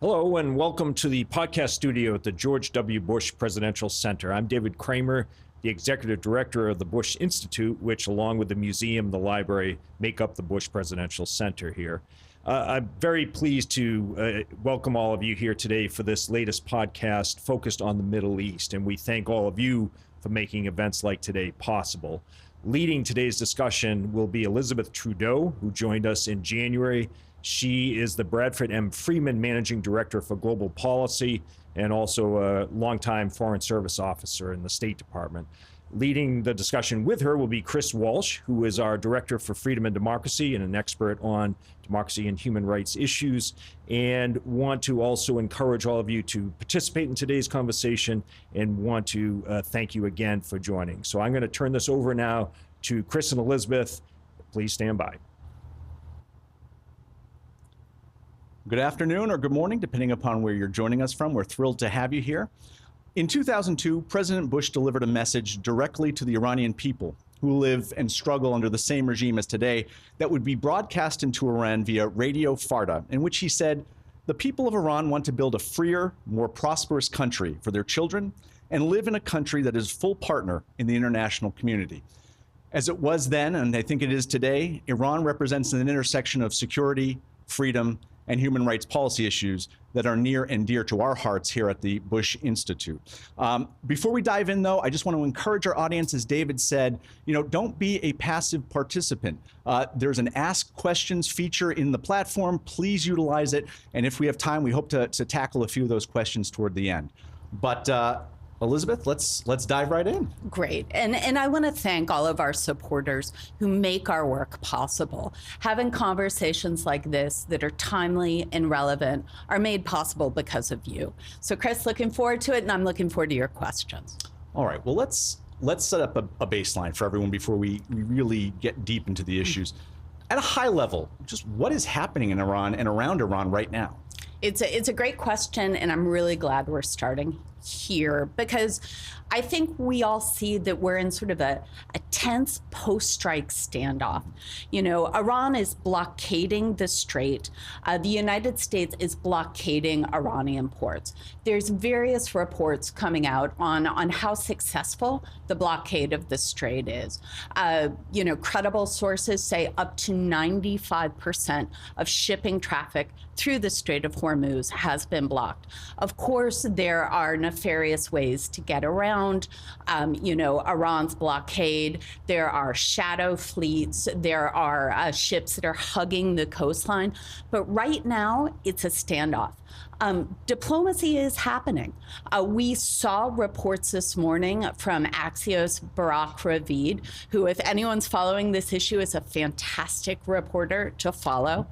Hello and welcome to the podcast studio at the George W. Bush Presidential Center. I'm David Kramer, the executive director of the Bush Institute, which along with the museum, the library, make up the Bush Presidential Center here. I'm very pleased to welcome all of you here today for this latest podcast focused on the Middle East, and we thank all of you for making events like today possible. Leading today's discussion will be Elizabeth Trudeau, who joined us in January. She is the Bradford M. Freeman Managing Director for Global Policy and also a longtime Foreign Service officer in the State Department. Leading the discussion with her will be Chris Walsh, who is our Director for Freedom and Democracy and an expert on democracy and human rights issues, and want to also encourage all of you to participate in today's conversation and want to thank you again for joining. So I'm going to turn this over now to Chris and Elizabeth. Please stand by. Good afternoon or good morning, depending upon where you're joining us from. We're thrilled to have you here. In 2002, President Bush delivered a message directly to the Iranian people who live and struggle under the same regime as today that would be broadcast into Iran via Radio Farda, in which he said, the people of Iran want to build a freer, more prosperous country for their children and live in a country that is full partner in the international community. As it was then, and I think it is today, Iran represents an intersection of security, freedom, and human rights policy issues that are near and dear to our hearts here at the Bush Institute. Before we dive in, though, I just want to encourage our audience, as David said, don't be a passive participant. There's an Ask Questions feature in the platform. Please utilize it. And if we have time, we hope to tackle a few of those questions toward the end. But Elizabeth, let's dive right in. Great. And I want to thank all of our supporters who make our work possible. Having conversations like this that are timely and relevant are made possible because of you. So Chris, looking forward to it, and I'm looking forward to your questions. All right. Well, let's set up a baseline for everyone before we really get deep into the issues. At a high level, just what is happening in Iran and around Iran right now? It's a great question, and I'm really glad we're starting here because I think we all see that we're in sort of a tense post-strike standoff. Iran is blockading the strait. The United States is blockading Iranian ports. There's various reports coming out on how successful the blockade of the strait is. Credible sources say up to 95% of shipping traffic through the Strait of Hormuz has been blocked. Of course, there are nefarious ways to get around, Iran's blockade. There are shadow fleets. There are ships that are hugging the coastline. But right now, it's a standoff. Diplomacy is happening. We saw reports this morning from Axios' Barak Ravid, who, if anyone's following this issue, is a fantastic reporter to follow.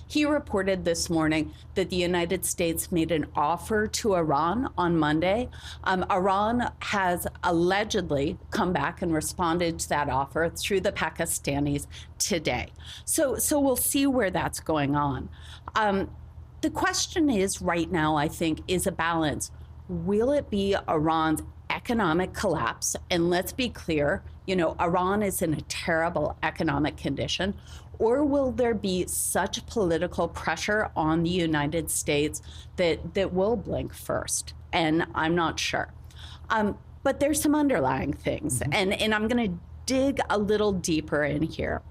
He reported this morning that the United States made an offer to Iran on Monday. Iran has allegedly come back and responded to that offer through the Pakistanis today. So we'll see where that's going on. The question is right now, I think, is a balance. Will it be Iran's economic collapse? And let's be clear, Iran is in a terrible economic condition. Or will there be such political pressure on the United States that will blink first? And I'm not sure. But there's some underlying things. And I'm going to dig a little deeper in here.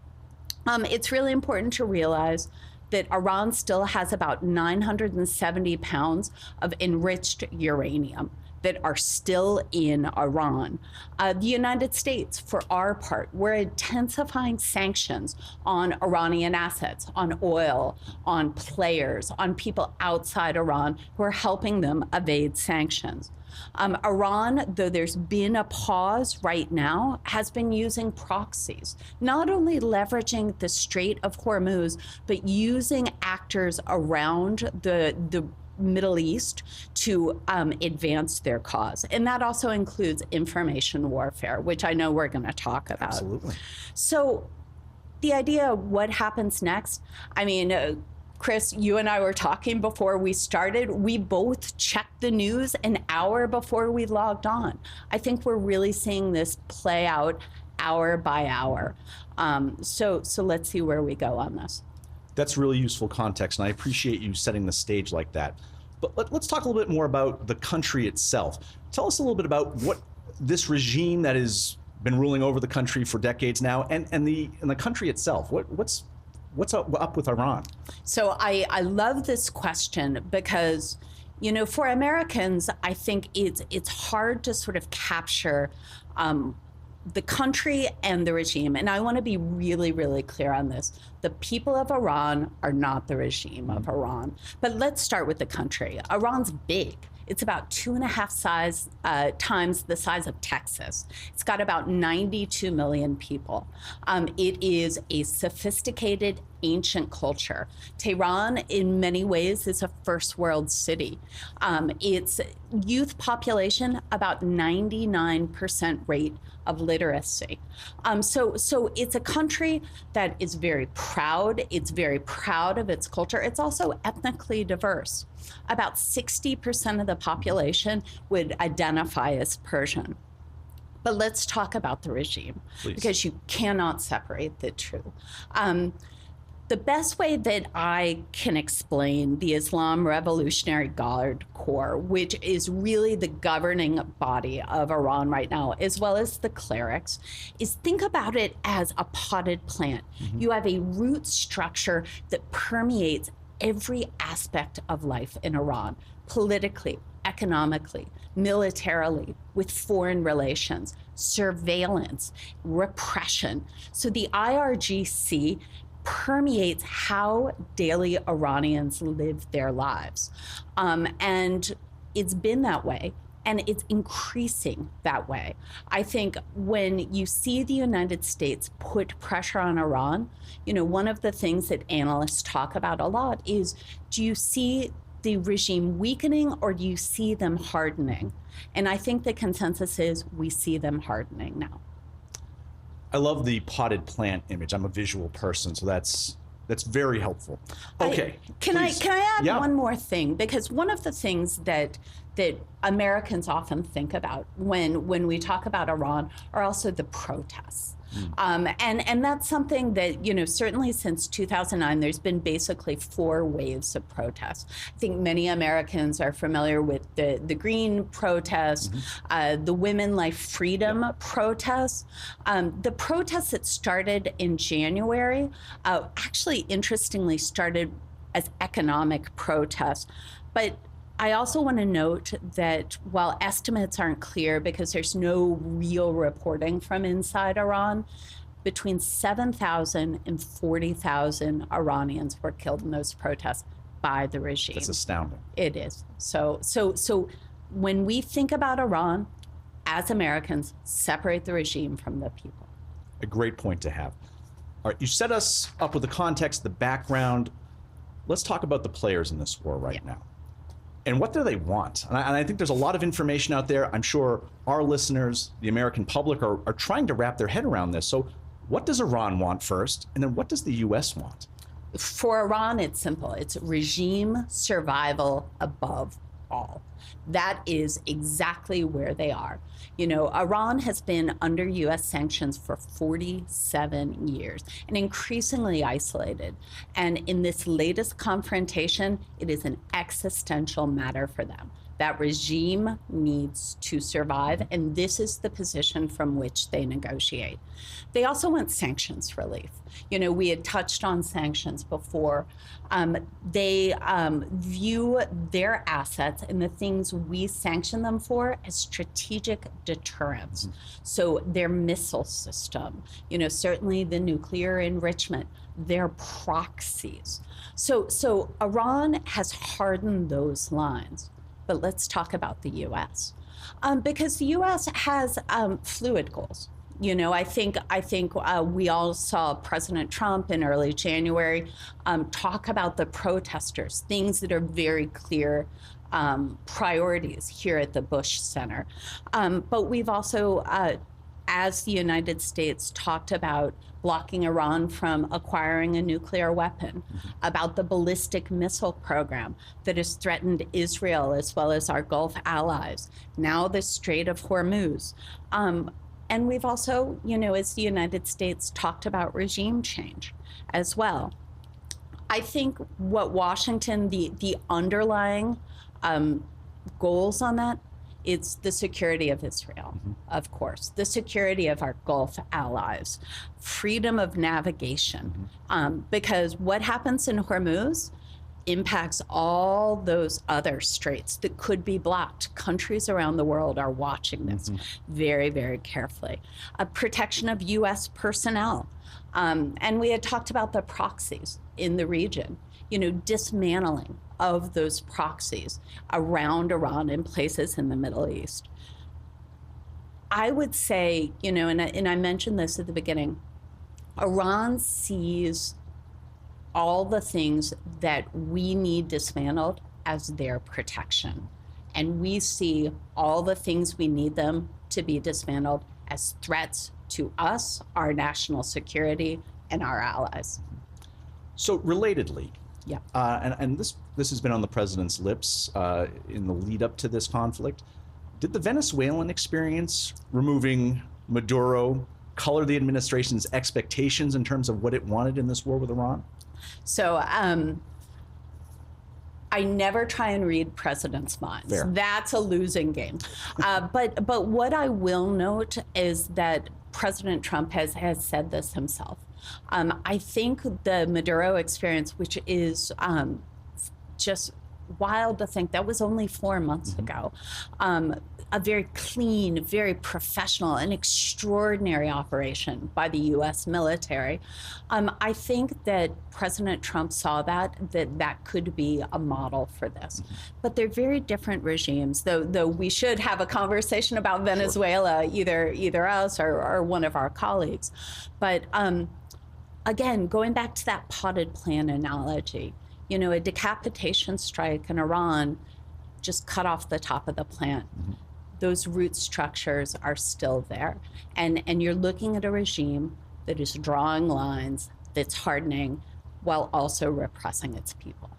It's really important to realize that Iran still has about 970 pounds of enriched uranium that are still in Iran. The United States, for our part, we're intensifying sanctions on Iranian assets, on oil, on players, on people outside Iran who are helping them evade sanctions. Iran, though there's been a pause right now, has been using proxies, not only leveraging the Strait of Hormuz, but using actors around the Middle East to advance their cause. And that also includes information warfare, which I know we're going to talk about. Absolutely. So the idea of what happens next, Chris, you and I were talking before we started. We both checked the news an hour before we logged on. I think we're really seeing this play out hour by hour. So let's see where we go on this. That's really useful context, and I appreciate you setting the stage like that. But let's talk a little bit more about the country itself. Tell us a little bit about what this regime that has been ruling over the country for decades now, and the country itself. What's up with Iran? So I love this question because, you know, for Americans, I think it's hard to sort of capture the country and the regime. And I want to be really, really clear on this. The people of Iran are not the regime of Iran. But let's start with the country. Iran's big. It's about 2.5 times the size of Texas. It's got about 92 million people. It is a sophisticated, ancient culture. Tehran, in many ways, is a first world city. Its youth population, about 99% rate of literacy. So it's a country that is very proud. It's very proud of its culture. It's also ethnically diverse. About 60% of the population would identify as Persian. But let's talk about the regime, Please. Because you cannot separate the two. The best way that I can explain the Islam Revolutionary Guard Corps, which is really the governing body of Iran right now, as well as the clerics, is think about it as a potted plant. Mm-hmm. You have a root structure that permeates every aspect of life in Iran, politically, economically, militarily, with foreign relations, surveillance, repression. So the IRGC permeates how daily Iranians live their lives. And it's been that way, and it's increasing that way. I think when you see the United States put pressure on Iran, you know, one of the things that analysts talk about a lot is, do you see the regime weakening or do you see them hardening? And I think the consensus is we see them hardening now. I love the potted plant image. I'm a visual person, so that's very helpful. Okay. Can I add one more thing? Because one of the things that Americans often think about when we talk about Iran are also the protests. And that's something that, you know, certainly since 2009, there's been basically 4 waves of protests. I think many Americans are familiar with the green protests, the Women Life Freedom protests. The protests that started in January actually, interestingly, started as economic protests. But I also want to note that while estimates aren't clear because there's no real reporting from inside Iran, between 7,000 and 40,000 Iranians were killed in those protests by the regime. That's astounding. It is. So when we think about Iran, as Americans, separate the regime from the people. A great point to have. All right, you set us up with the context, the background. Let's talk about the players in this war right now. And what do they want? And I think there's a lot of information out there. I'm sure our listeners, the American public, are trying to wrap their head around this. So what does Iran want first? And then what does the U.S. want? For Iran, it's simple. It's regime survival above all. That is exactly where they are. You know, Iran has been under U.S. sanctions for 47 years and increasingly isolated. And in this latest confrontation, it is an existential matter for them. That regime needs to survive, and this is the position from which they negotiate. They also want sanctions relief. You know, we had touched on sanctions before. They view their assets and the things we sanction them for as strategic deterrence. So their missile system, you know, certainly the nuclear enrichment, their proxies. So Iran has hardened those lines. But let's talk about the U.S. Because the U.S. has fluid goals. You know, I think we all saw President Trump in early January talk about the protesters, things that are very clear priorities here at the Bush Center. But we've also, as the United States, talked about blocking Iran from acquiring a nuclear weapon, about the ballistic missile program that has threatened Israel as well as our Gulf allies, now the Strait of Hormuz. And we've also, you know, as the United States, talked about regime change as well. I think what Washington, the underlying goals on that, it's the security of Israel, of course, the security of our Gulf allies, freedom of navigation, because what happens in Hormuz impacts all those other straits that could be blocked. Countries around the world are watching this very, very carefully. Protection of U.S. personnel. And we had talked about the proxies in the region, dismantling of those proxies around Iran in places in the Middle East. I would say, and I mentioned this at the beginning, Iran sees all the things that we need dismantled as their protection. And we see all the things we need them to be dismantled as threats to us, our national security, and our allies. So relatedly, yeah, and this has been on the president's lips in the lead up to this conflict. Did the Venezuelan experience removing Maduro color the administration's expectations in terms of what it wanted in this war with Iran? So I never try and read presidents' minds. Fair. That's a losing game. But what I will note is that President Trump has said this himself. I think the Maduro experience, which is just wild to think that was only 4 months ago, a very clean, very professional, and extraordinary operation by the U.S. military. I think that President Trump saw that could be a model for this. But they're very different regimes, though we should have a conversation about Venezuela, either us or one of our colleagues. But again, going back to that potted plant analogy, a decapitation strike in Iran just cut off the top of the plant. Those root structures are still there. And you're looking at a regime that is drawing lines, that's hardening, while also repressing its people.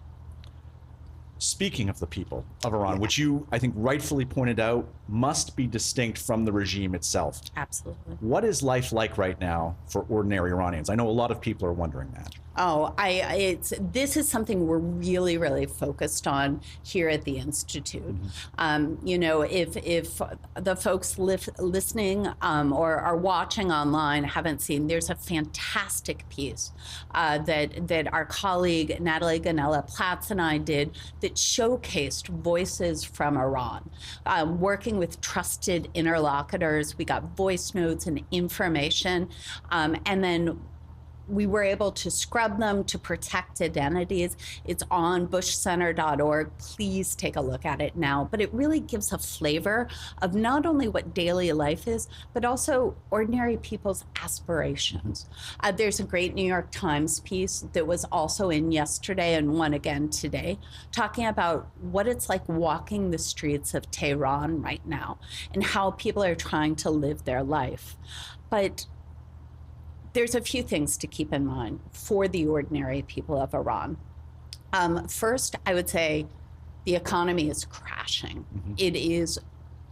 Speaking of the people of Iran, which you, I think, rightfully pointed out, must be distinct from the regime itself. Absolutely. What is life like right now for ordinary Iranians? I know a lot of people are wondering that. Oh, this is something we're really, really focused on here at the Institute. If the folks listening or are watching online haven't seen, there's a fantastic piece that our colleague Natalie Ganella-Platz and I did that showcased voices from Iran, working with trusted interlocutors. We got voice notes and information, and then we were able to scrub them to protect identities. It's on bushcenter.org. Please take a look at it now. But it really gives a flavor of not only what daily life is, but also ordinary people's aspirations. There's a great New York Times piece that was also in yesterday and one again today, talking about what it's like walking the streets of Tehran right now and how people are trying to live their life. But there's a few things to keep in mind for the ordinary people of Iran. First, I would say the economy is crashing. It is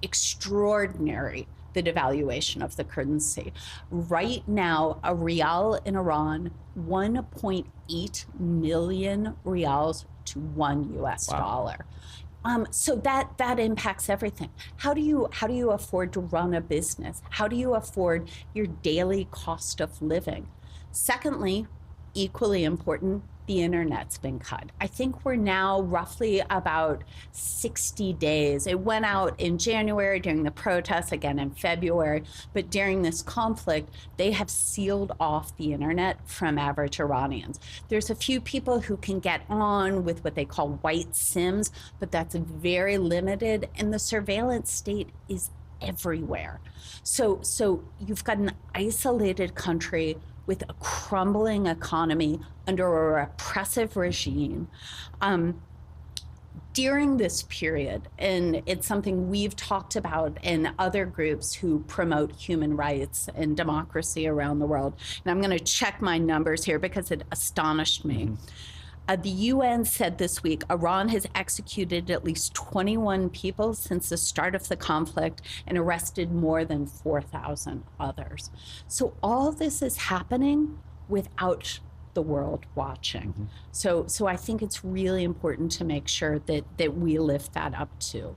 extraordinary, the devaluation of the currency. Right now, a rial in Iran, 1.8 million rials to $1 US dollar. So that impacts everything. How do you afford to run a business? How do you afford your daily cost of living? Secondly, equally important, the internet's been cut. I think we're now roughly about 60 days. It went out in January during the protests, again in February, but during this conflict, they have sealed off the internet from average Iranians. There's a few people who can get on with what they call white SIMs, but that's very limited, and the surveillance state is everywhere. So you've got an isolated country with a crumbling economy under a repressive regime. During this period, and it's something we've talked about in other groups who promote human rights and democracy around the world, and I'm going to check my numbers here because it astonished me. The UN said this week Iran has executed at least 21 people since the start of the conflict and arrested more than 4,000 others. So all this is happening without the world watching. So I think it's really important to make sure that we lift that up too.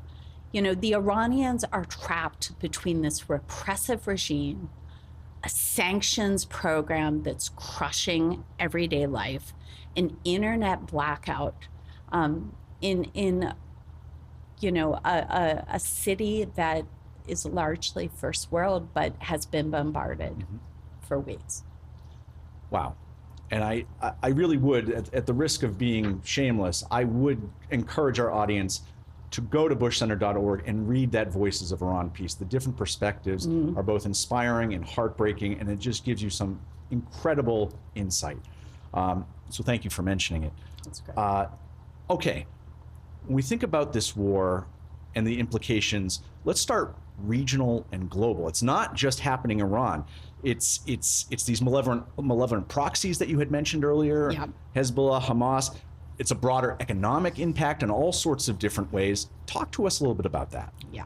You know, the Iranians are trapped between this repressive regime, a sanctions program that's crushing everyday life, an internet blackout, in you know, a city that is largely first world, but has been bombarded for weeks. Wow. And I really would, at the risk of being shameless, I would encourage our audience to go to bushcenter.org and read that Voices of Iran piece. The different perspectives are both inspiring and heartbreaking, and it just gives you some incredible insight. So thank you for mentioning it. That's great. Okay, when we think about this war and the implications, let's start regional and global. It's not just happening in Iran. It's these malevolent proxies that you had mentioned earlier, Yeah. Hezbollah, Hamas. It's a broader economic impact in all sorts of different ways. Talk to us a little bit about that. Yeah.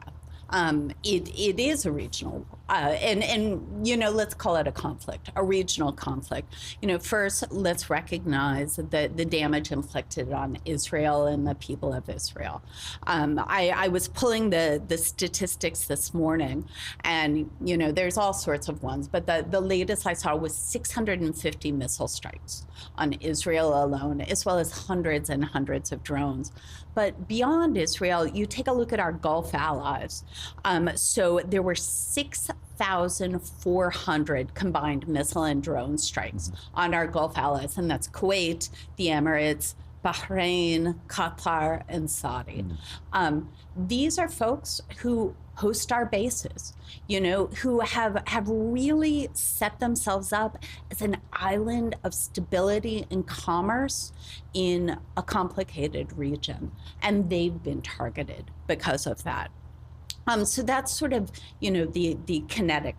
It is a regional, and you know, let's call it a conflict, a regional conflict. You know, first, let's recognize the damage inflicted on Israel and the people of Israel. I was pulling the statistics this morning, and you know, there's all sorts of ones, but the latest I saw was 650 missile strikes on Israel alone, as well as hundreds and hundreds of drones. But beyond Israel, you take a look at our Gulf allies. So there were 6,400 combined missile and drone strikes on our Gulf allies, and that's Kuwait, the Emirates, Bahrain, Qatar, and Saudi. These are folks who host our bases, you know, who have really set themselves up as an island of stability and commerce in a complicated region. And they've been targeted because of that. So that's sort of, you know, the kinetic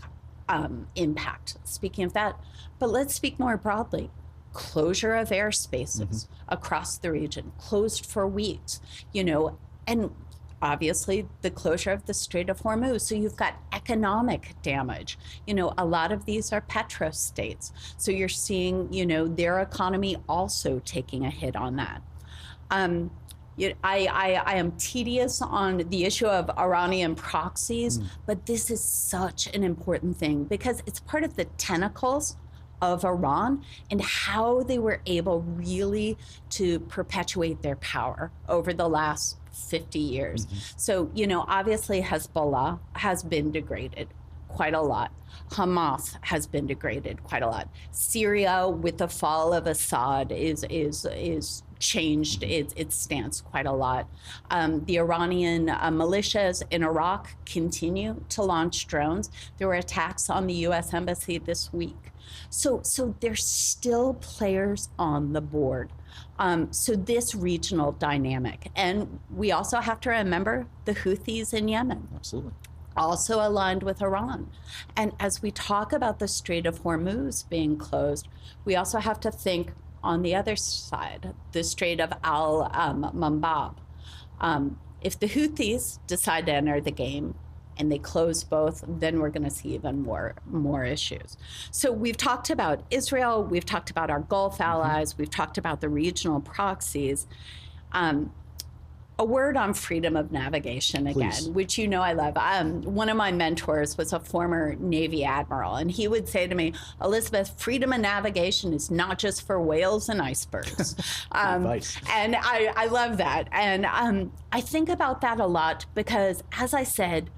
impact, speaking of that. But let's speak more broadly. Closure of airspaces across the region, closed for weeks, you know, and obviously the closure of the Strait of Hormuz. So you've got economic damage. You know, a lot of these are petrostates. So you're seeing, you know, their economy also taking a hit on that. I am tedious on the issue of Iranian proxies, but this is such an important thing because it's part of the tentacles of Iran and how they were able really to perpetuate their power over the last 50 years. So, you know, obviously Hezbollah has been degraded quite a lot. Hamas has been degraded quite a lot. Syria, with the fall of Assad, is changed its stance quite a lot. The Iranian militias in Iraq continue to launch drones. There were attacks on the U.S. Embassy this week. So there's still players on the board. So this regional dynamic. And we also have to remember the Houthis in Yemen. Absolutely. Also aligned with Iran. And as we talk about the Strait of Hormuz being closed, we also have to think on the other side, the Strait of Al-Manbab. If the Houthis decide to enter the game and they close both, then we're going to see even more issues. So we've talked about Israel, we've talked about our Gulf allies, we've talked about the regional proxies. A word on freedom of navigation again, Please. which you know I love. One of my mentors was a former Navy admiral, and he would say to me, Elizabeth, freedom of navigation is not just for whales and icebergs. Advice. And I love that. And I think about that a lot because, as I said,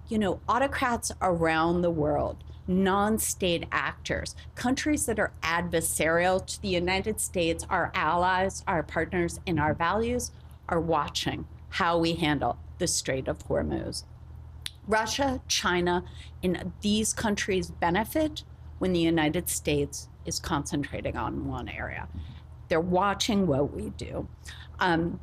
you know, autocrats around the world, non-state actors, countries that are adversarial to the United States, our allies, our partners, and our values, are watching how we handle the Strait of Hormuz. Russia, China, and these countries benefit when the United States is concentrating on one area. They're watching what we do. And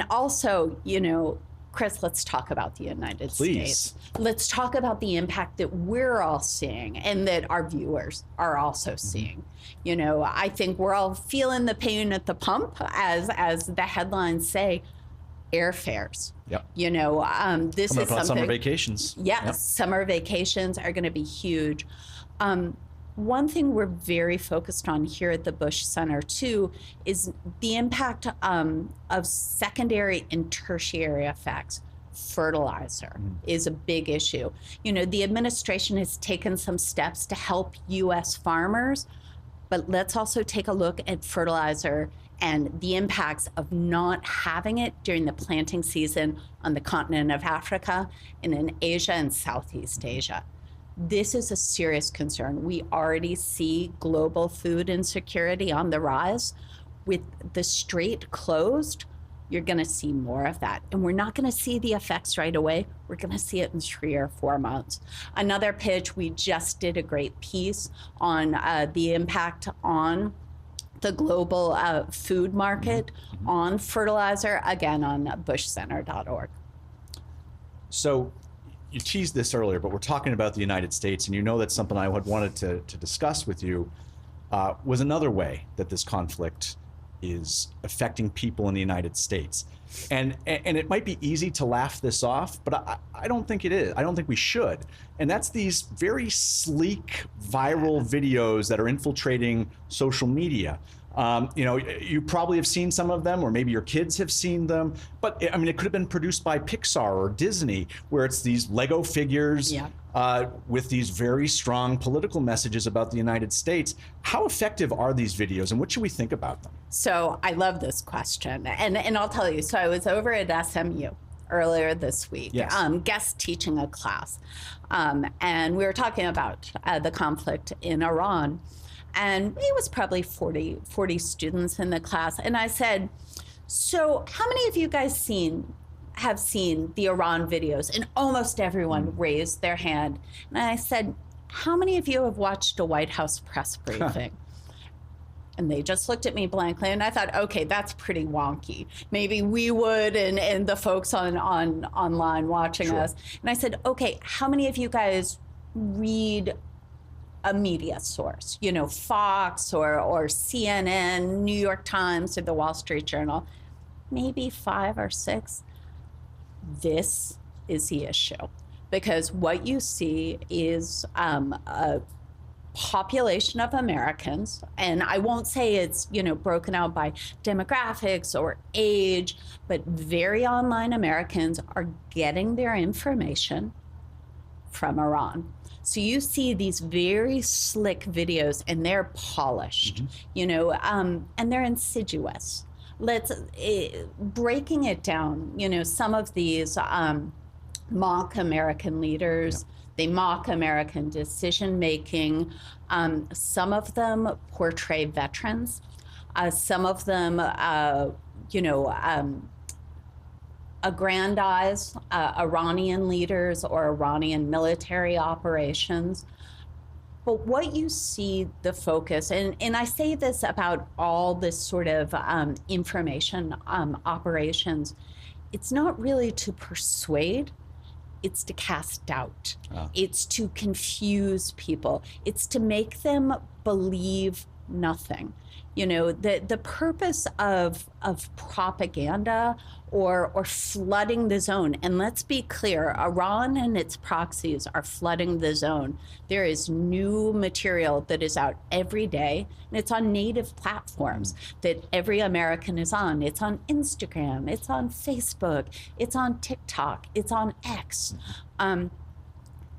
also, you know, Chris, let's talk about the United States. Let's talk about the impact that we're all seeing and that our viewers are also seeing. You know, I think we're all feeling the pain at the pump, as the headlines say, airfares. Yep. You know, this Coming is up on something. summer vacations. Yes, Yep. summer vacations are going to be huge. One thing we're very focused on here at the Bush Center, too, is the impact of secondary and tertiary effects. Fertilizer is a big issue. You know, the administration has taken some steps to help U.S. farmers, but let's also take a look at fertilizer and the impacts of not having it during the planting season on the continent of Africa and in Asia and Southeast Asia. This is a serious concern. We already see global food insecurity on the rise. With the strait closed, you're going to see more of that. And we're not going to see the effects right away. We're going to see it in 3 or 4 months. Another pitch, we just did a great piece on the impact on the global food market on fertilizer, again, on bushcenter.org. So you teased this earlier, but we're talking about the United States, and you know that's something I had wanted to discuss with you, was another way that this conflict is affecting people in the United States. And it might be easy to laugh this off, but I don't think it is. I don't think we should. And that's these very sleek, viral videos that are infiltrating social media. You know, you probably have seen some of them, or maybe your kids have seen them. But I mean, it could have been produced by Pixar or Disney, where it's these Lego figures with these very strong political messages about the United States. How effective are these videos, and what should we think about them? So I love this question, and I'll tell you. So I was over at SMU earlier this week, guest teaching a class, and we were talking about the conflict in Iran. And it was probably 40 students in the class. And I said, so how many of you guys have seen the Iran videos? And almost everyone raised their hand. And I said, how many of you have watched a White House press briefing? And they just looked at me blankly. And I thought, okay, that's pretty wonky. Maybe we would, and the folks online watching us. And I said, okay, how many of you guys read a media source, you know, Fox or CNN, New York Times, or the Wall Street Journal? Maybe 5 or 6. This is the issue, because what you see is a population of Americans, and I won't say it's, you know, broken out by demographics or age, but very online Americans are getting their information from Iran. So you see these very slick videos, and they're polished, you know, and they're insidious. Breaking it down, you know, some of these mock American leaders, they mock American decision making. Some of them portray veterans. Some of them, you know, aggrandize Iranian leaders or Iranian military operations. But what you see the focus, and I say this about all this sort of information operations, it's not really to persuade, it's to cast doubt. It's to confuse people. It's to make them believe nothing. You know, the purpose of propaganda or flooding the zone, and let's be clear, Iran and its proxies are flooding the zone. There is new material that is out every day, and it's on native platforms that every American is on. It's on Instagram, it's on Facebook, it's on TikTok, it's on X.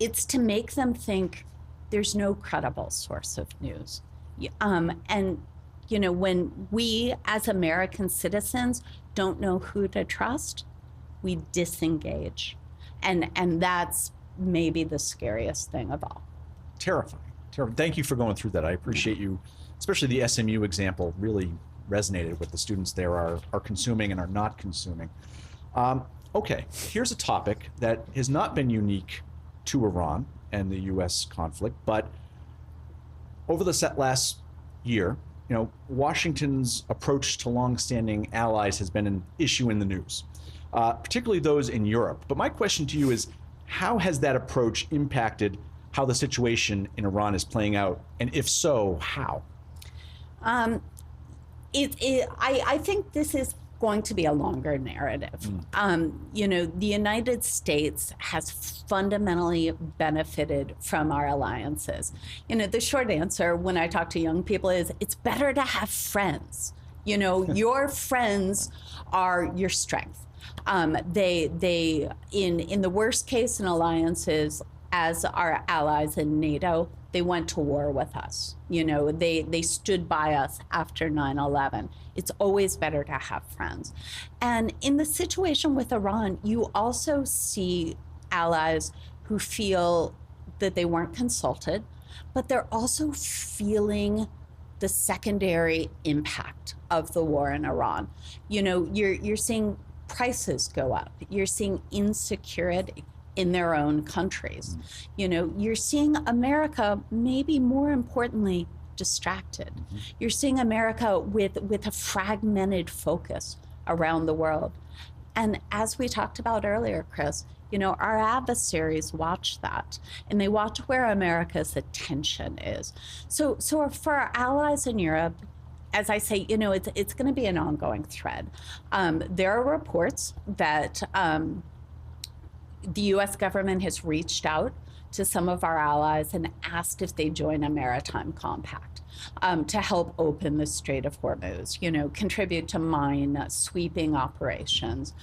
It's to make them think there's no credible source of news. And you know, when we as American citizens don't know who to trust, we disengage. And that's maybe the scariest thing of all. Terrifying. Thank you for going through that. I appreciate you, especially the SMU example really resonated with the students there are consuming and are not consuming. Okay, here's a topic that has not been unique to Iran and the U.S. conflict, but over the last year, you know, Washington's approach to longstanding allies has been an issue in the news, particularly those in Europe. But my question to you is, how has that approach impacted how the situation in Iran is playing out? And if so, how? I think this is going to be a longer narrative. The United States has fundamentally benefited from our alliances. The short answer when I talk to young people is it's better to have friends. Your friends are your strength. They in the worst case in alliances, as our allies in NATO, they went to war with us. They stood by us after 9/11. It's always better to have friends. And in the situation with Iran, you also see allies who feel that they weren't consulted, but they're also feeling the secondary impact of the war in Iran. You're seeing prices go up. You're seeing insecurity in their own countries. You're seeing America, maybe more importantly, distracted. You're seeing America with a fragmented focus around the world. And as we talked about earlier, Chris, our adversaries watch that, and they watch where America's attention is. So for our allies in Europe, as I say, it's going to be an ongoing thread. There are reports that the U.S. government has reached out to some of our allies and asked if they join a maritime compact to help open the Strait of Hormuz, contribute to mine sweeping operations.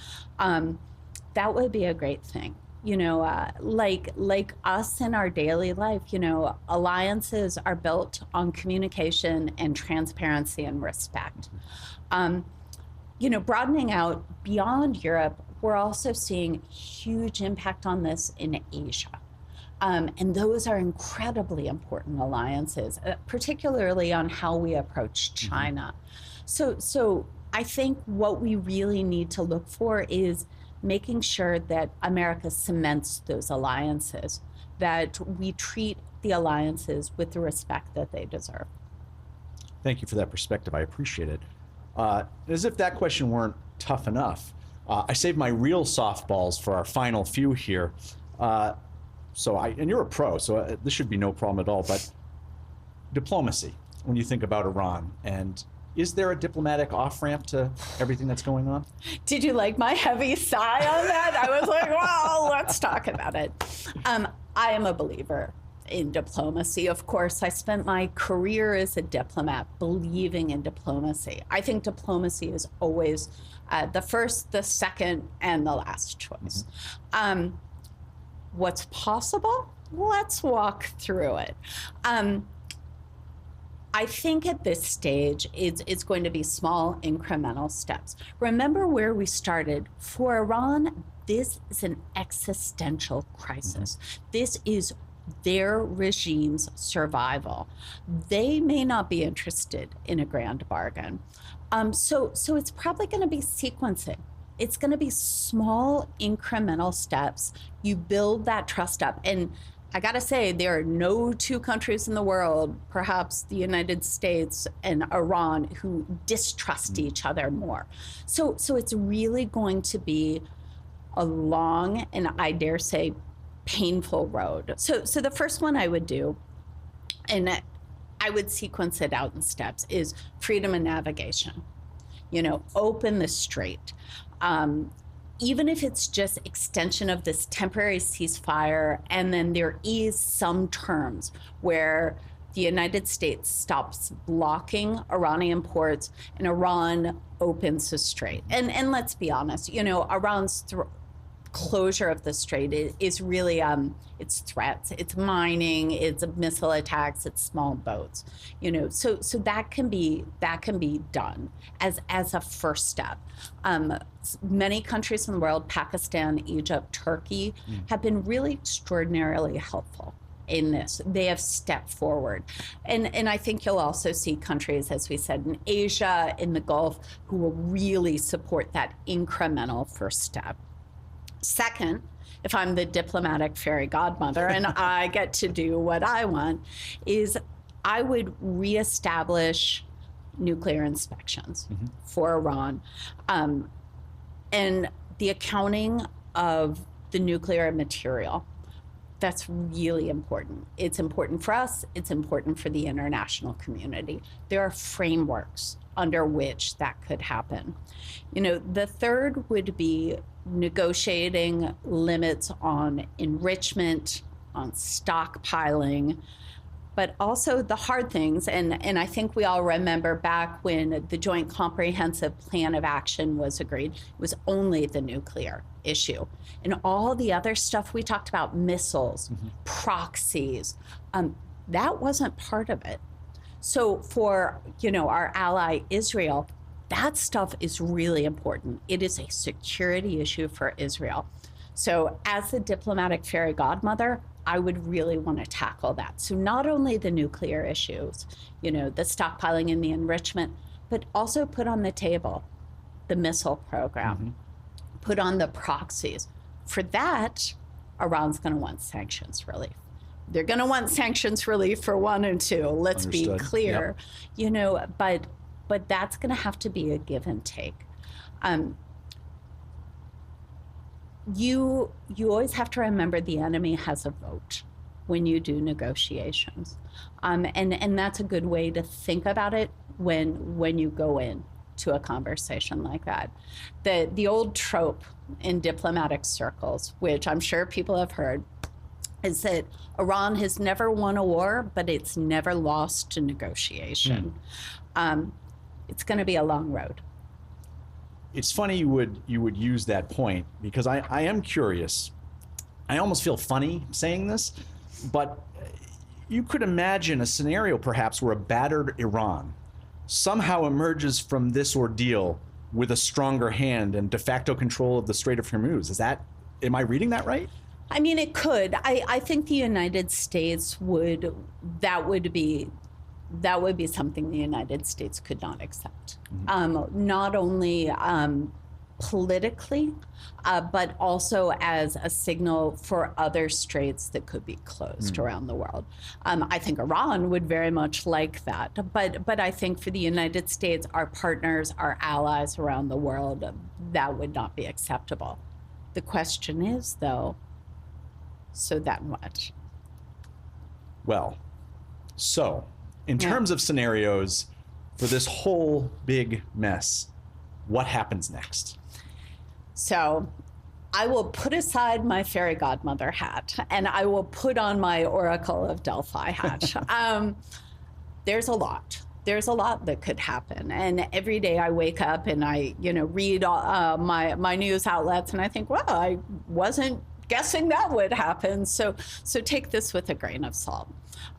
That would be a great thing. Like us in our daily life, alliances are built on communication and transparency and respect. Broadening out beyond Europe, we're also seeing huge impact on this in Asia. And those are incredibly important alliances, particularly on how we approach China. So I think what we really need to look for is making sure that America cements those alliances, that we treat the alliances with the respect that they deserve. Thank you for that perspective. I appreciate it. As if that question weren't tough enough, I saved my real softballs for our final few here. And you're a pro, so this should be no problem at all, but diplomacy, when you think about Iran, and is there a diplomatic off-ramp to everything that's going on? Did you like my heavy sigh on that? I was like, well, let's talk about it. I am a believer in diplomacy. Of course, I spent my career as a diplomat believing in diplomacy. I think diplomacy is always the first, the second, and the last choice. What's possible? Let's walk through it. I think at this stage, it's going to be small incremental steps. Remember where we started. For Iran, this is an existential crisis. This is their regime's survival. They may not be interested in a grand bargain. So it's probably going to be sequencing. It's going to be small incremental steps. You build that trust up. And I got to say, there are no two countries in the world, perhaps the United States and Iran, who distrust each other more. So it's really going to be a long and, I dare say, painful road. So the first one I would do, and I would sequence it out in steps, is freedom of navigation. Open the strait. Even if it's just extension of this temporary ceasefire, and then there is some terms where the United States stops blocking Iranian ports and Iran opens the strait. And let's be honest, Iran's closure of the strait is really it's threats, it's mining, it's missile attacks, it's small boats, so that can be done as a first step. Many countries in the world, Pakistan, Egypt, Turkey, have been really extraordinarily helpful in this. They have stepped forward. And I think you'll also see countries, as we said, in Asia, in the Gulf, who will really support that incremental first step. Second, if I'm the diplomatic fairy godmother and I get to do what I want, is I would reestablish nuclear inspections for Iran, and the accounting of the nuclear material. That's really important. It's important for us. It's important for the international community. There are frameworks under which that could happen. The third would be negotiating limits on enrichment, on stockpiling, but also the hard things. And I think we all remember back when the Joint Comprehensive Plan of Action was agreed, it was only the nuclear issue. And all the other stuff we talked about, missiles, proxies, that wasn't part of it. So for, our ally Israel, that stuff is really important. It is a security issue for Israel. So as the diplomatic fairy godmother, I would really want to tackle that. So not only the nuclear issues, the stockpiling and the enrichment, but also put on the table the missile program, put on the proxies. For that, Iran's going to want sanctions relief. They're going to want sanctions relief for 1 and 2. Let's Understood. be clear, but that's going to have to be a give and take. You always have to remember the enemy has a vote when you do negotiations. And that's a good way to think about it when you go in to a conversation like that. The old trope in diplomatic circles, which I'm sure people have heard, is that Iran has never won a war, but it's never lost a negotiation. It's going to be a long road. It's funny you would use that point, because I am curious. I almost feel funny saying this, but you could imagine a scenario perhaps where a battered Iran somehow emerges from this ordeal with a stronger hand and de facto control of the Strait of Hormuz. Am I reading that right? I mean, it could. I think the United States that would be something the United States could not accept. Not only politically, but also as a signal for other straits that could be closed around the world. I think Iran would very much like that. But I think for the United States, our partners, our allies around the world, that would not be acceptable. The question is, though, so then what? Well, so in terms of scenarios for this whole big mess, what happens next? So I will put aside my fairy godmother hat and I will put on my Oracle of Delphi hat. There's a lot. There's a lot that could happen. And every day I wake up and I, read my news outlets and I think, well, I wasn't guessing that would happen. So take this with a grain of salt.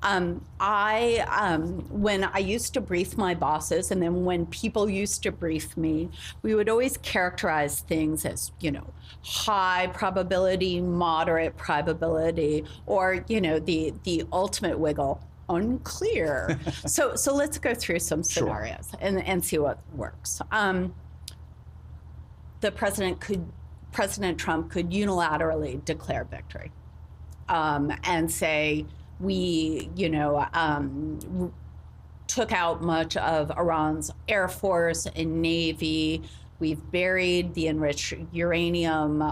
When I used to brief my bosses, and then when people used to brief me, we would always characterize things as, high probability, moderate probability, or, the ultimate wiggle, unclear. So let's go through some scenarios and see what works. President Trump could unilaterally declare victory and say, we, took out much of Iran's Air Force and Navy. We've buried the enriched uranium.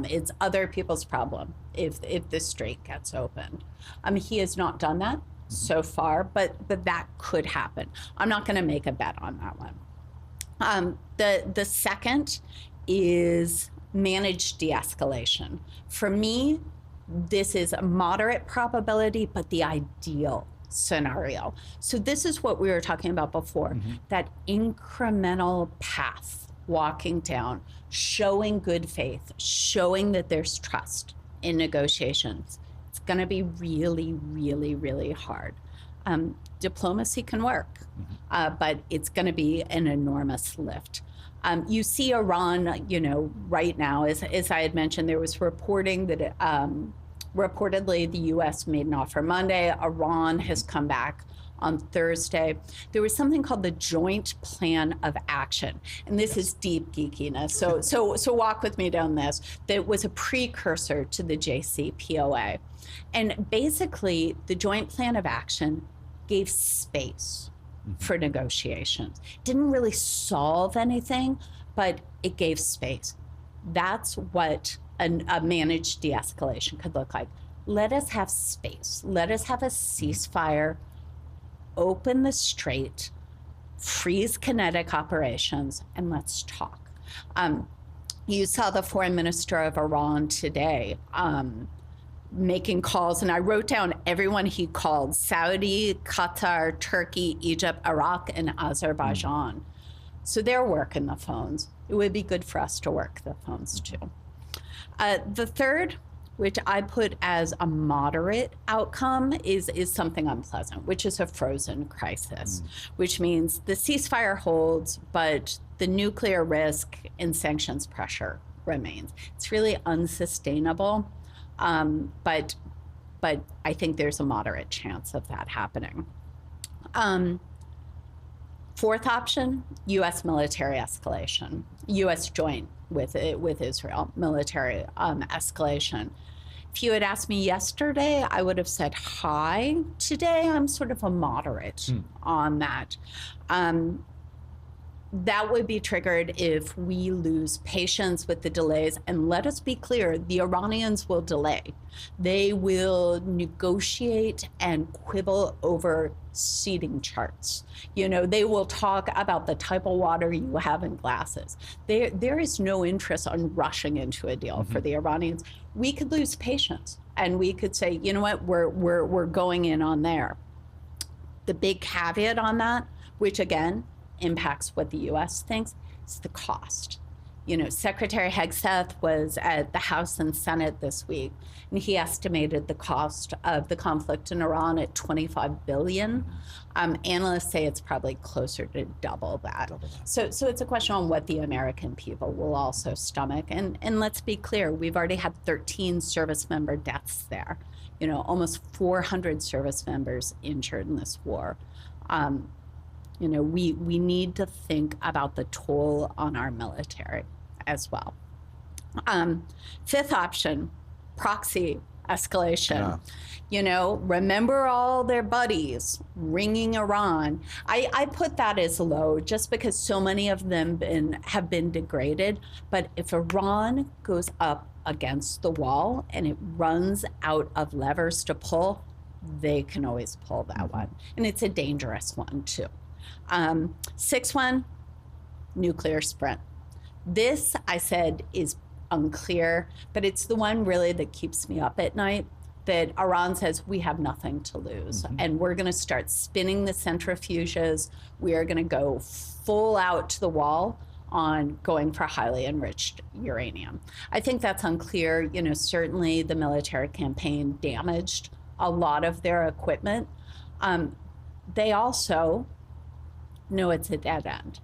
It's other people's problem if this strait gets opened. He has not done that so far, but that could happen. I'm not going to make a bet on that one. The second is managed de-escalation. For me, this is a moderate probability, but the ideal scenario. So this is what we were talking about before, that incremental path walking down, showing good faith, showing that there's trust in negotiations. It's going to be really, really, really hard. Diplomacy can work, but it's going to be an enormous lift. You see Iran, right now, as I had mentioned, there was reporting that reportedly the U.S. made an offer Monday. Iran has come back on Thursday. There was something called the Joint Plan of Action, and this is deep geekiness. So walk with me down this. That was a precursor to the JCPOA, and basically the Joint Plan of Action gave space for negotiations. Didn't really solve anything, but it gave space. That's what a managed de-escalation could look like. let us have space. Let us have a ceasefire, open the strait, freeze kinetic operations, and let's talk. You saw the foreign minister of Iran today making calls, and I wrote down everyone he called: Saudi, Qatar, Turkey, Egypt, Iraq, and Azerbaijan. So they're working the phones. It would be good for us to work the phones too. The third, which I put as a moderate outcome, is something unpleasant, which is a frozen crisis, which means the ceasefire holds, but the nuclear risk and sanctions pressure remains. It's really unsustainable, but I think there's a moderate chance of that happening. Fourth option, U.S. military escalation, U.S. joint with Israel military escalation. If you had asked me yesterday, I would have said high. Today, I'm sort of a moderate on that. That would be triggered if we lose patience with the delays. And let us be clear, the Iranians will delay. They will negotiate and quibble over seating charts. You know, they will talk about the type of water you have in glasses. There is no interest on rushing into a deal for the Iranians. We could lose patience and we could say, you know what, we're going in on there. The big caveat on that, which again, impacts what the U.S. thinks, is the cost. You know, Secretary Hegseth was at the House and Senate this week, and he estimated the cost of the conflict in Iran at $25 billion. Analysts say it's probably closer to double that. So it's a question on what the American people will also stomach. And let's be clear, we've already had 13 service member deaths there. You know, almost 400 service members injured in this war. You know, we need to think about the toll on our military as well. Fifth option, proxy escalation. Yeah. You know, remember all their buddies ringing Iran. I put that as low just because so many of them have been degraded. But if Iran goes up against the wall and it runs out of levers to pull, they can always pull that one. And it's a dangerous one too. Sixth one, nuclear sprint. This, I said, is unclear, but it's the one really that keeps me up at night, that Iran says we have nothing to lose. And we're going to start spinning the centrifuges. We are going to go full out to the wall on going for highly enriched uranium. I think that's unclear. You know, certainly the military campaign damaged a lot of their equipment. They also know it's a dead end.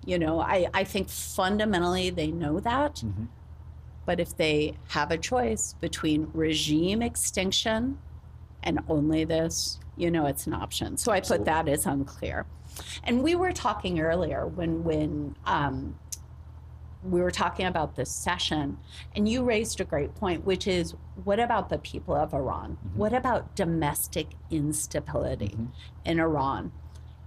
You know, I think fundamentally they know that, but if they have a choice between regime extinction and only this, you know, it's an option. So I put that as unclear. And we were talking earlier when we were talking about this session, and you raised a great point, which is, what about the people of Iran? What about domestic instability in Iran?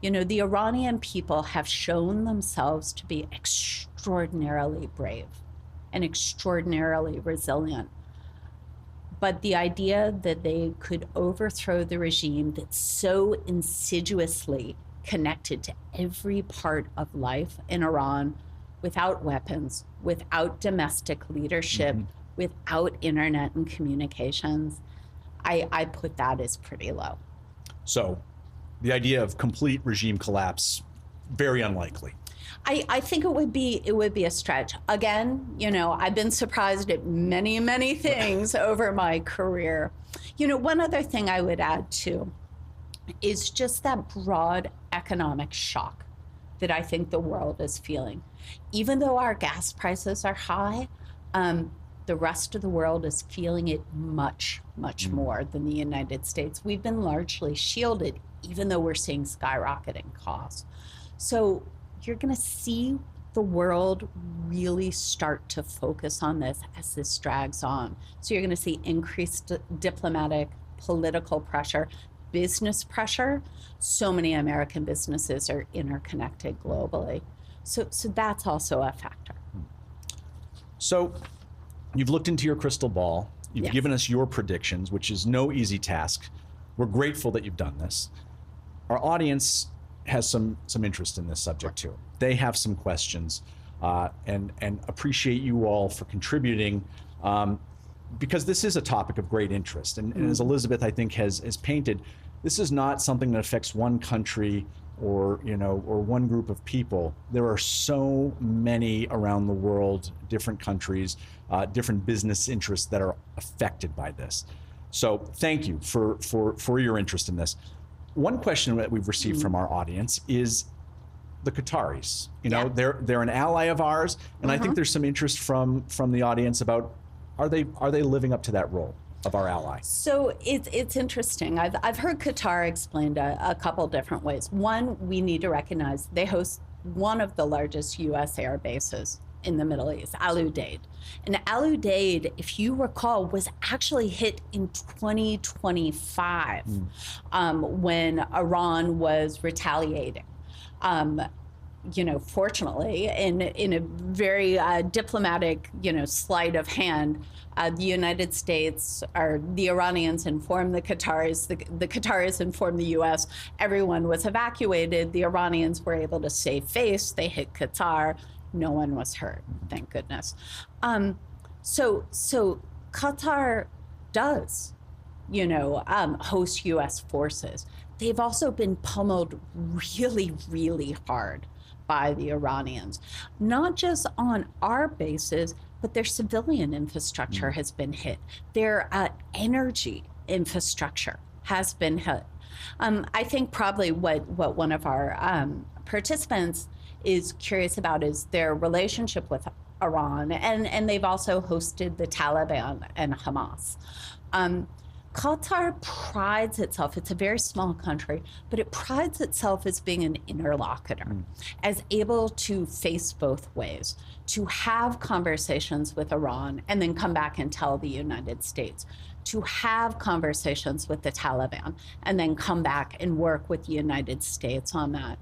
You know, the Iranian people have shown themselves to be extraordinarily brave and extraordinarily resilient. But the idea that they could overthrow the regime that's so insidiously connected to every part of life in Iran, without weapons, without domestic leadership, without internet and communications, I put that as pretty low. So the idea of complete regime collapse, very unlikely. I think it would be a stretch. Again, you know, I've been surprised at many, many things over my career. You know, one other thing I would add too is just that broad economic shock that I think the world is feeling. Even though our gas prices are high, the rest of the world is feeling it much, much more than the United States. We've been largely shielded, even though we're seeing skyrocketing costs. So you're going to see the world really start to focus on this as this drags on. So you're going to see increased diplomatic, political pressure, business pressure. So many American businesses are interconnected globally. So that's also a factor. So you've looked into your crystal ball. You've Yes. given us your predictions, which is no easy task. We're grateful that you've done this. Our audience has some interest in this subject too. They have some questions, and appreciate you all for contributing, because this is a topic of great interest. And as Elizabeth, I think, has painted, this is not something that affects one country or one group of people. There are so many around the world, different countries, different business interests that are affected by this. So thank you for your interest in this. One question that we've received from our audience is the Qataris. They're an ally of ours, and I think there's some interest from the audience about, are they living up to that role of our ally? So it's interesting. I've heard Qatar explained a couple different ways. One, we need to recognize they host one of the largest U.S. air bases in the Middle East, Al Udeid. And Al Udeid, if you recall, was actually hit in 2025 when Iran was retaliating. Fortunately, in a very diplomatic, sleight of hand, the United States, or the Iranians, informed the Qataris. The Qataris informed the U.S. Everyone was evacuated. The Iranians were able to save face. They hit Qatar. No one was hurt, thank goodness. So Qatar does, host U.S. forces. They've also been pummeled really, really hard by the Iranians, not just on our bases, but their civilian infrastructure has been hit. Their energy infrastructure has been hit. I think probably what one of our participants is curious about is their relationship with Iran, and they've also hosted the Taliban and Hamas. Qatar prides itself, it's a very small country, but it prides itself as being an interlocutor, as able to face both ways, to have conversations with Iran and then come back and tell the United States, to have conversations with the Taliban and then come back and work with the United States on that.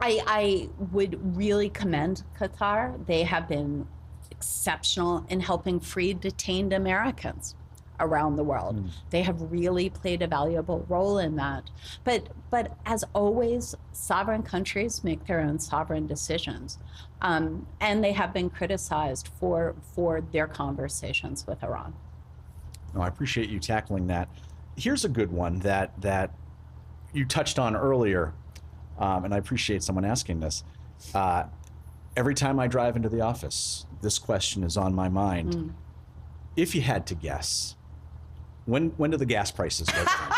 I would really commend Qatar. They have been exceptional in helping free detained Americans around the world. They have really played a valuable role in that. But as always, sovereign countries make their own sovereign decisions. And they have been criticized for their conversations with Iran. No, I appreciate you tackling that. Here's a good one that you touched on earlier, and I appreciate someone asking this. Every time I drive into the office, this question is on my mind. If you had to guess, when do the gas prices go down?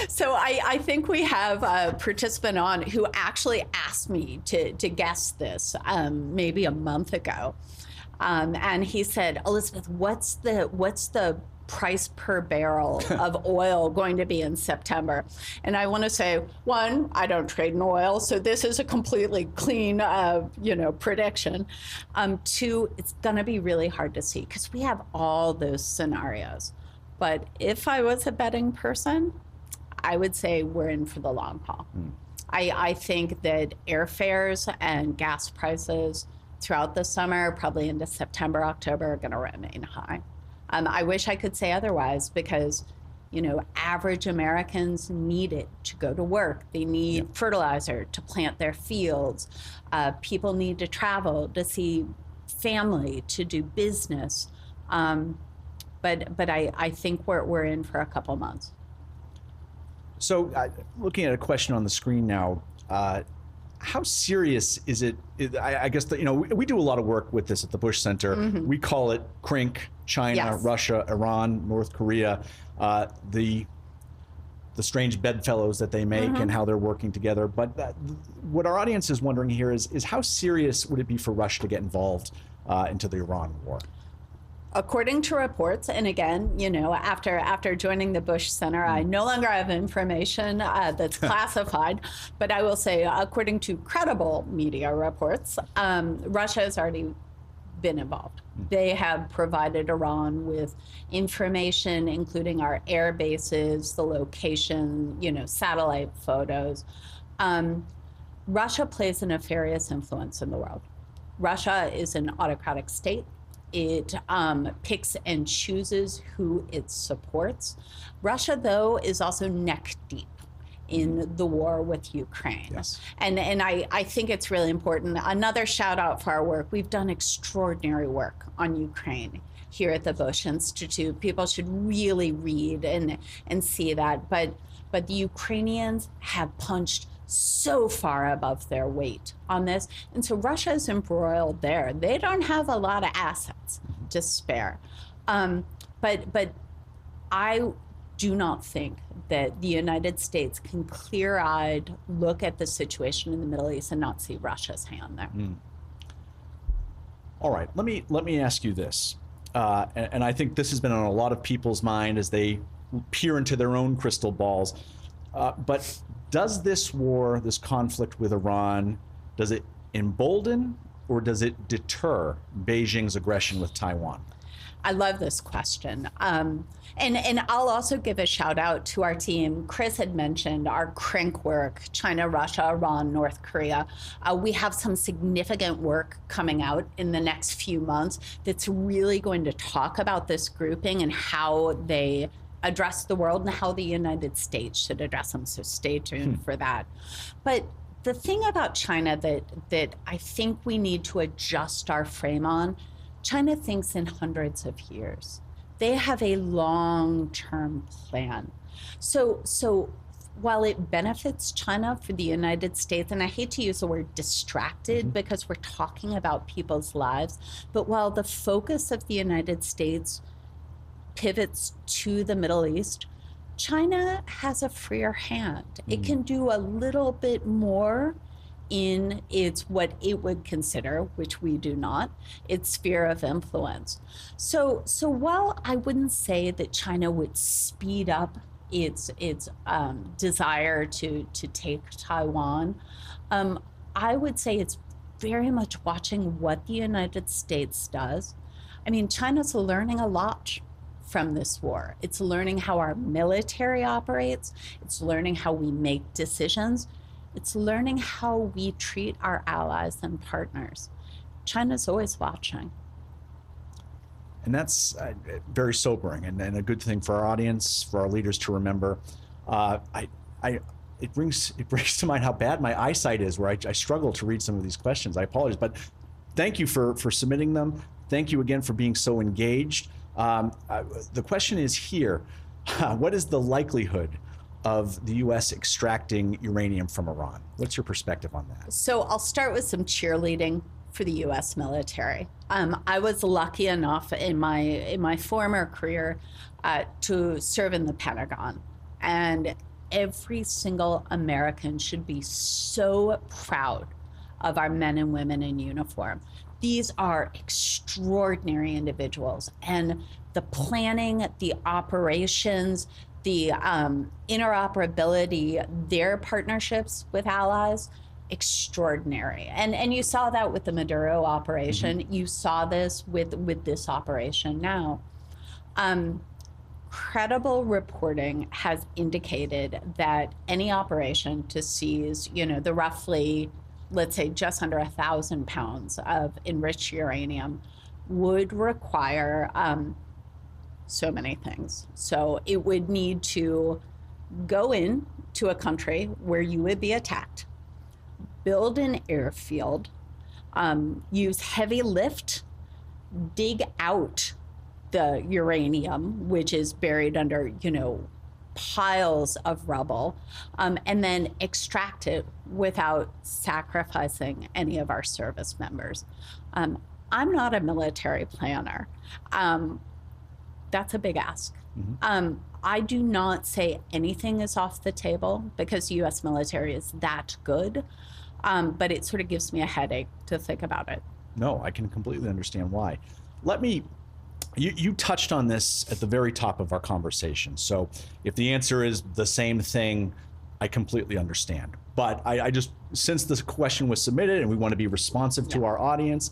So I think we have a participant on who actually asked me to guess this maybe a month ago. And he said, Elizabeth, what's the price per barrel of oil going to be in September? And I want to say, one, I don't trade in oil, so this is a completely clean, prediction. Two, it's going to be really hard to see because we have all those scenarios. But if I was a betting person, I would say we're in for the long haul. I think that airfares and gas prices throughout the summer, probably into September, October, are going to remain high. I wish I could say otherwise because, average Americans need it to go to work. They need fertilizer to plant their fields. People need to travel to see family, to do business. But I think we're in for a couple months. So looking at a question on the screen now, how serious is it? I guess we do a lot of work with this at the Bush Center. We call it CRINC, China, Yes. Russia, Iran, North Korea, the strange bedfellows that they make and how they're working together. But what our audience is wondering here is how serious would it be for Russia to get involved into the Iran war? According to reports, and again, after joining the Bush Center, I no longer have information that's classified, but I will say, according to credible media reports, Russia has already been involved. They have provided Iran with information, including our air bases, the location, satellite photos. Russia plays a nefarious influence in the world. Russia is an autocratic state. It picks and chooses who it supports. Russia, though, is also neck deep in the war with Ukraine. Yes. And I think it's really important. Another shout out for our work. We've done extraordinary work on Ukraine here at the Bush Institute. People should really read and see that. But the Ukrainians have punched so far above their weight on this. And so Russia is embroiled there. They don't have a lot of assets to spare. But I do not think that the United States can clear-eyed look at the situation in the Middle East and not see Russia's hand there. All right, let me ask you this, and I think this has been on a lot of people's mind as they peer into their own crystal balls. But does this war, this conflict with Iran, does it embolden or does it deter Beijing's aggression with Taiwan? I love this question. And I'll also give a shout out to our team. Chris had mentioned our CRINC work, China, Russia, Iran, North Korea. We have some significant work coming out in the next few months that's really going to talk about this grouping and how they address the world and how the United States should address them. So stay tuned for that. But the thing about China that I think we need to adjust our frame on, China thinks in hundreds of years. They have a long-term plan. So while it benefits China for the United States, and I hate to use the word distracted because we're talking about people's lives, but while the focus of the United States pivots to the Middle East, China has a freer hand. It can do a little bit more in its what it would consider, which we do not, its sphere of influence. So while I wouldn't say that China would speed up its desire to take Taiwan, I would say it's very much watching what the United States does. I mean, China's learning a lot from this war. It's learning how our military operates. It's learning how we make decisions. It's learning how we treat our allies and partners. China's always watching. And that's very sobering and a good thing for our audience, for our leaders to remember. It brings to mind how bad my eyesight is, where I struggle to read some of these questions. I apologize, but thank you for submitting them. Thank you again for being so engaged. The question is here, what is the likelihood of the U.S. extracting uranium from Iran? What's your perspective on that? So I'll start with some cheerleading for the U.S. military. I was lucky enough in my former career to serve in the Pentagon, and every single American should be so proud of our men and women in uniform. These are extraordinary individuals, and the planning, the operations, the interoperability, their partnerships with allies, extraordinary. And you saw that with the Maduro operation. You saw this with this operation now. Credible reporting has indicated that any operation to seize, the roughly, let's say, just under 1,000 pounds of enriched uranium would require so many things. So it would need to go in to a country where you would be attacked, build an airfield, use heavy lift, dig out the uranium, which is buried under, piles of rubble, and then extract it without sacrificing any of our service members. I'm not a military planner. That's a big ask. I do not say anything is off the table because the U.S. military is that good, but it sort of gives me a headache to think about it. No, I can completely understand why. You touched on this at the very top of our conversation. So if the answer is the same thing, I completely understand. But I just, since this question was submitted and we want to be responsive to our audience,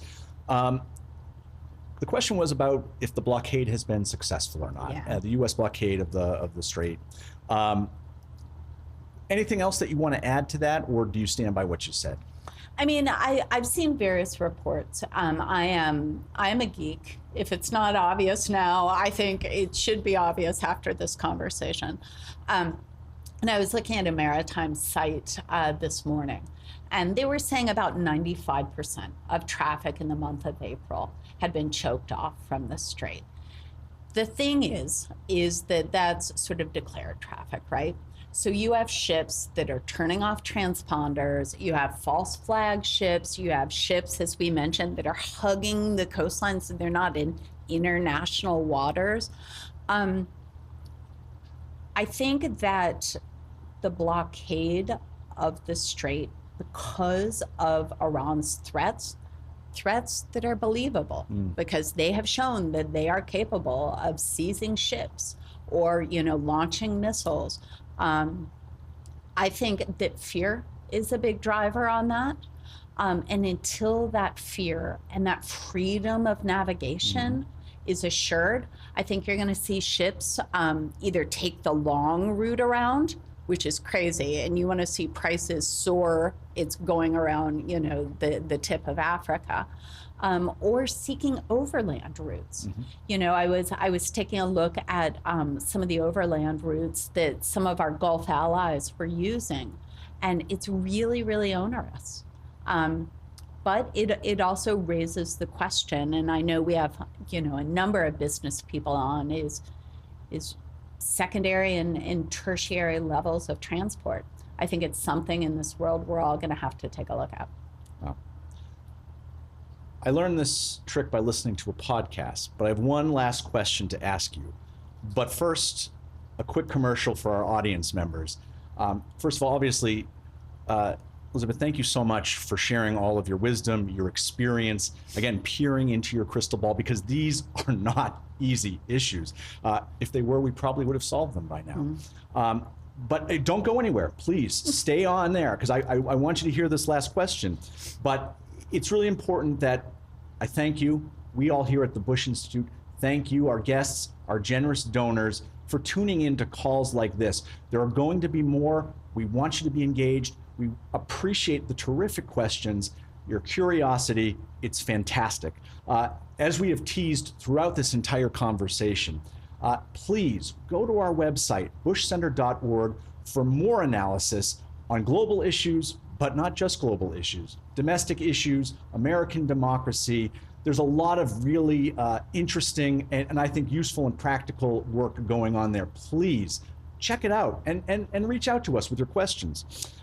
the question was about if the blockade has been successful or not, the U.S. blockade of the Strait. Anything else that you want to add to that, or do you stand by what you said? I mean, I've seen various reports. I am a geek. If it's not obvious now, I think it should be obvious after this conversation. And I was looking at a maritime site this morning, and they were saying about 95% of traffic in the month of April had been choked off from the strait. The thing is that that's sort of declared traffic, right? So you have ships that are turning off transponders, you have false flag ships, you have ships, as we mentioned, that are hugging the coastlines, and they're not in international waters. I think that the blockade of the strait, because of Iran's threats that are believable, because they have shown that they are capable of seizing ships or, launching missiles. I think that fear is a big driver on that. And until that fear and that freedom of navigation is assured, I think you're going to see ships either take the long route around, which is crazy, and you want to see prices soar. It's going around, the tip of Africa, or seeking overland routes. I was taking a look at some of the overland routes that some of our Gulf allies were using, and it's really, really onerous. But it also raises the question, and I know we have, a number of business people on, is secondary and tertiary levels of transport. I think it's something in this world we're all going to have to take a look at. Wow. I learned this trick by listening to a podcast, but I have one last question to ask you. But first, a quick commercial for our audience members. First of all, obviously, Elizabeth, thank you so much for sharing all of your wisdom, your experience, again, peering into your crystal ball, because these are not easy issues. If they were, we probably would have solved them by now. But don't go anywhere. Please stay on there, because I want you to hear this last question. But it's really important that I thank you. We all here at the Bush Institute thank you, our guests, our generous donors, for tuning in to calls like this. There are going to be more. We want you to be engaged. We appreciate the terrific questions, your curiosity. It's fantastic. As we have teased throughout this entire conversation, please go to our website, bushcenter.org, for more analysis on global issues, but not just global issues, domestic issues, American democracy. There's a lot of really interesting and I think useful and practical work going on there. Please check it out and reach out to us with your questions.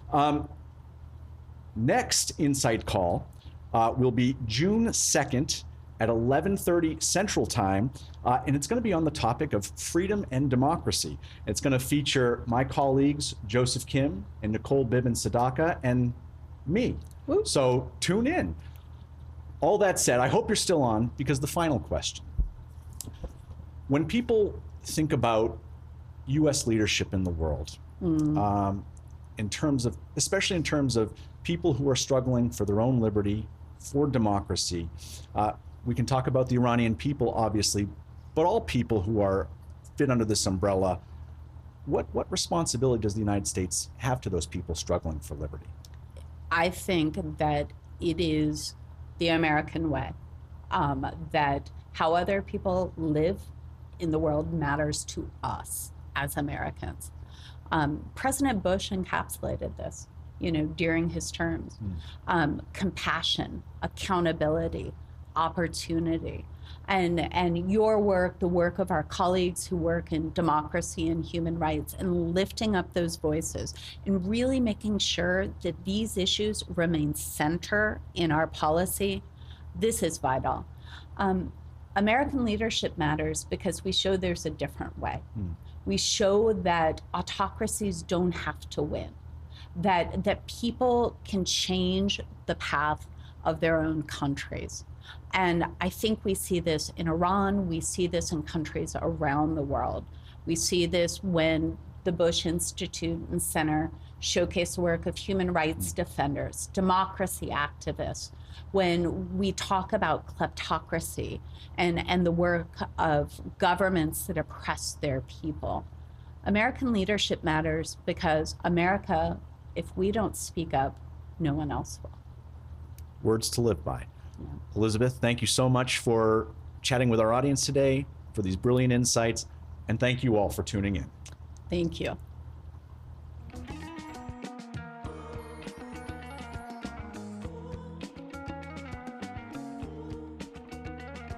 Next Insight Call will be June 2nd at 11:30 Central Time, and it's going to be on the topic of freedom and democracy. It's going to feature my colleagues, Joseph Kim and Nicole Bibbin-Sadaka, and me. Woo. So tune in. All that said, I hope you're still on, because the final question. When people think about U.S. leadership in the world, especially in terms of people who are struggling for their own liberty, for democracy, we can talk about the Iranian people, obviously, but all people who are fit under this umbrella. What responsibility does the United States have to those people struggling for liberty? I think that it is the American way, that how other people live in the world matters to us as Americans. President Bush encapsulated this, during his terms. Compassion, accountability, opportunity, and your work, the work of our colleagues who work in democracy and human rights, and lifting up those voices and really making sure that these issues remain center in our policy. This is vital. American leadership matters because we show there's a different way. We show that autocracies don't have to win, that people can change the path of their own countries. And I think we see this in Iran, we see this in countries around the world. We see this when the Bush Institute and Center showcase the work of human rights defenders, democracy activists, when we talk about kleptocracy and the work of governments that oppress their people. American leadership matters because America, if we don't speak up, no one else will. Words to live by. Elizabeth, thank you so much for chatting with our audience today, for these brilliant insights, and thank you all for tuning in. Thank you.